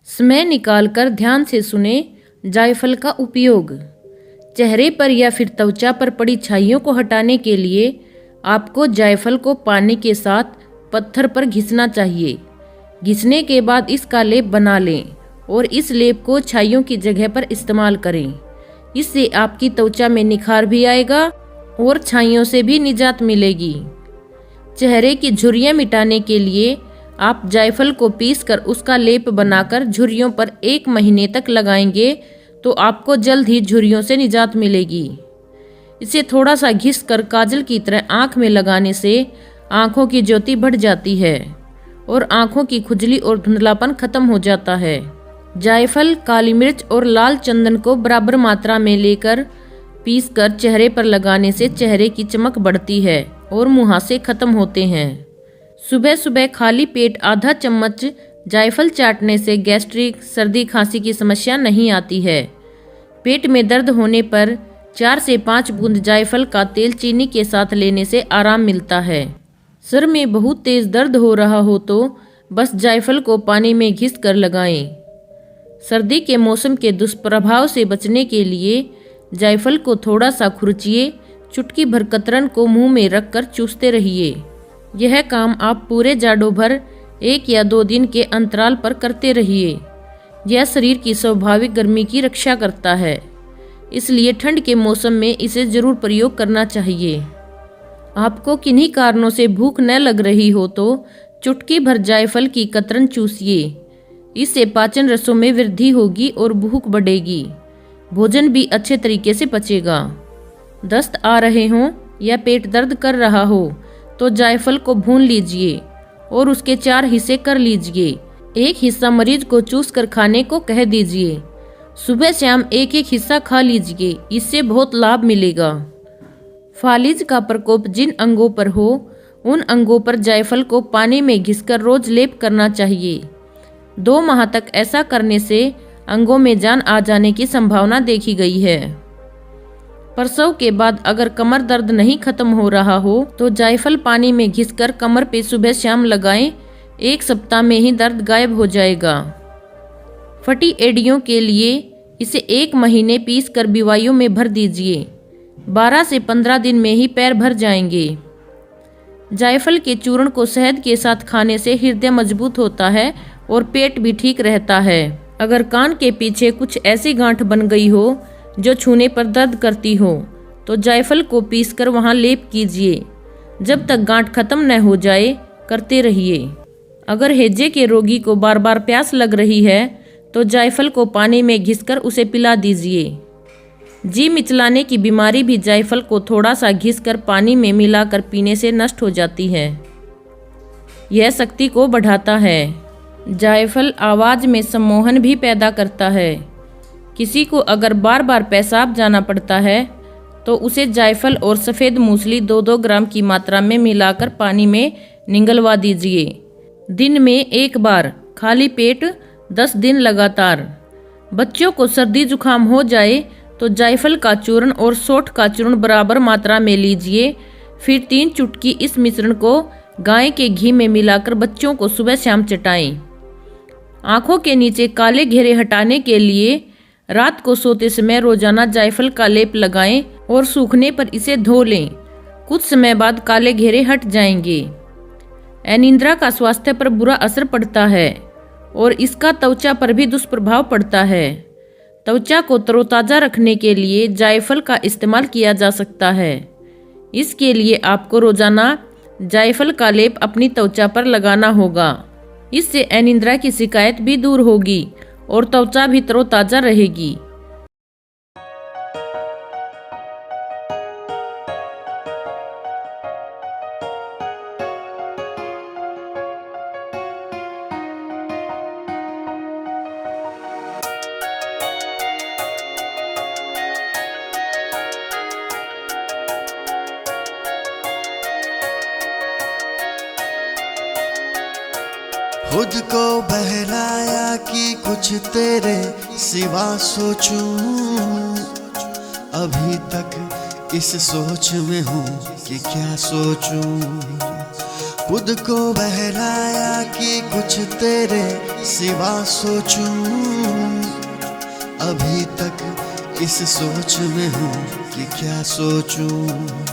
समय निकालकर ध्यान से सुने जायफल का उपयोग। चेहरे पर या फिर त्वचा पर पड़ी छाइयों को हटाने के लिए आपको जायफल को पानी के साथ पत्थर पर घिसना चाहिए। घिसने के बाद इसका लेप बना लें और इस लेप को छाइयों की जगह पर इस्तेमाल करें। इससे आपकी त्वचा में निखार भी आएगा और छाइयों से भी निजात मिलेगी। चेहरे की झुर्रियाँ मिटाने के लिए आप जायफल को पीसकर उसका लेप बनाकर झुर्रियों पर 1 महीने तक लगाएंगे तो आपको जल्द ही झुर्रियों से निजात मिलेगी। इसे थोड़ा सा घिस कर काजल की तरह आँख में लगाने से आँखों की ज्योति बढ़ जाती है और आँखों की खुजली और धुंधलापन खत्म हो जाता है। जायफल, काली मिर्च और लाल चंदन को बराबर मात्रा में लेकर पीसकर चेहरे पर लगाने से चेहरे की चमक बढ़ती है और मुहासे खत्म होते हैं। सुबह सुबह खाली पेट आधा चम्मच जायफल चाटने से गैस्ट्रिक, सर्दी, खांसी की समस्या नहीं आती है। पेट में दर्द होने पर 4 से 5 बूंद जायफल का तेल चीनी के साथ लेने से आराम मिलता है। सर में बहुत तेज दर्द हो रहा हो तो बस जायफल को पानी में घिस कर लगाएं। सर्दी के मौसम के दुष्प्रभाव से बचने के लिए जायफल को थोड़ा सा खुरचिए, चुटकी भर कतरन को मुंह में रखकर चूसते रहिए। यह काम आप पूरे जाड़ों भर 1 या 2 दिन के अंतराल पर करते रहिए। यह शरीर की स्वाभाविक गर्मी की रक्षा करता है, इसलिए ठंड के मौसम में इसे जरूर प्रयोग करना चाहिए। आपको किन्हीं कारणों से भूख न लग रही हो तो चुटकी भर जायफल की कतरन चूसिए। इससे पाचन रसों में वृद्धि होगी और भूख बढ़ेगी। भोजन भी अच्छे तरीके से पचेगा। दस्त आ रहे हों या पेट दर्द कर रहा हो तो जायफल को भून लीजिए और उसके 4 हिस्से कर लीजिए। एक हिस्सा मरीज को चूस कर खाने को कह दीजिए। सुबह शाम 1-1 हिस्सा खा लीजिए, इससे बहुत लाभ मिलेगा। फालिज का प्रकोप जिन अंगों पर हो उन अंगों पर जायफल को पानी में घिसकर रोज लेप करना चाहिए। 2 माह तक ऐसा करने से अंगों में जान आ जाने की संभावना देखी गई है। प्रसव के बाद अगर कमर दर्द नहीं खत्म हो रहा हो तो जायफल पानी में घिसकर कमर पे सुबह शाम लगाएं। 1 सप्ताह में ही दर्द गायब हो जाएगा। फटी एड़ियों के लिए इसे 1 महीने पीस कर बिवाइयों में भर दीजिए। 12 से 15 दिन में ही पैर भर जाएंगे। जायफल के चूर्ण को शहद के साथ खाने से हृदय मजबूत होता है और पेट भी ठीक रहता है। अगर कान के पीछे कुछ ऐसी गांठ बन गई हो जो छूने पर दर्द करती हो तो जायफल को पीसकर वहां लेप कीजिए। जब तक गांठ खत्म न हो जाए करते रहिए। अगर हैजे के रोगी को बार बार प्यास लग रही है तो जायफल को पानी में घिसकर उसे पिला दीजिए। जी मिचलाने की बीमारी भी जायफल को थोड़ा सा घिसकर पानी में मिलाकर पीने से नष्ट हो जाती है। यह शक्ति को बढ़ाता है। जायफल आवाज़ में सम्मोहन भी पैदा करता है। किसी को अगर बार बार पेशाब जाना पड़ता है तो उसे जायफल और सफ़ेद मूसली 2-2 ग्राम की मात्रा में मिलाकर पानी में निगलवा दीजिए। दिन में 1 बार, खाली पेट 10 दिन लगातार। बच्चों को सर्दी जुकाम हो जाए तो जायफल का चूर्ण और सौंठ का चूर्ण बराबर मात्रा में लीजिए। फिर 3 चुटकी इस मिश्रण को गाय के घी में मिलाकर बच्चों को सुबह शाम चटाएं। आँखों के नीचे काले घेरे हटाने के लिए रात को सोते समय रोजाना जायफल का लेप लगाएं और सूखने पर इसे धो लें। कुछ समय बाद काले घेरे हट जाएंगे। अनिद्रा का स्वास्थ्य पर बुरा असर पड़ता है और इसका त्वचा पर भी दुष्प्रभाव पड़ता है। त्वचा को तरोताज़ा रखने के लिए जायफल का इस्तेमाल किया जा सकता है। इसके लिए आपको रोजाना जायफल का लेप अपनी त्वचा पर लगाना होगा। इससे अनिद्रा की शिकायत भी दूर होगी और त्वचा भी तरोताज़ा रहेगी। खुद को बहलाया कि कुछ तेरे सिवा सोचूं। अभी तक इस सोच में हूँ कि क्या सोचूं। खुद को बहलाया कि कुछ तेरे सिवा सोचूं। अभी तक इस सोच में हूँ कि क्या सोचूं।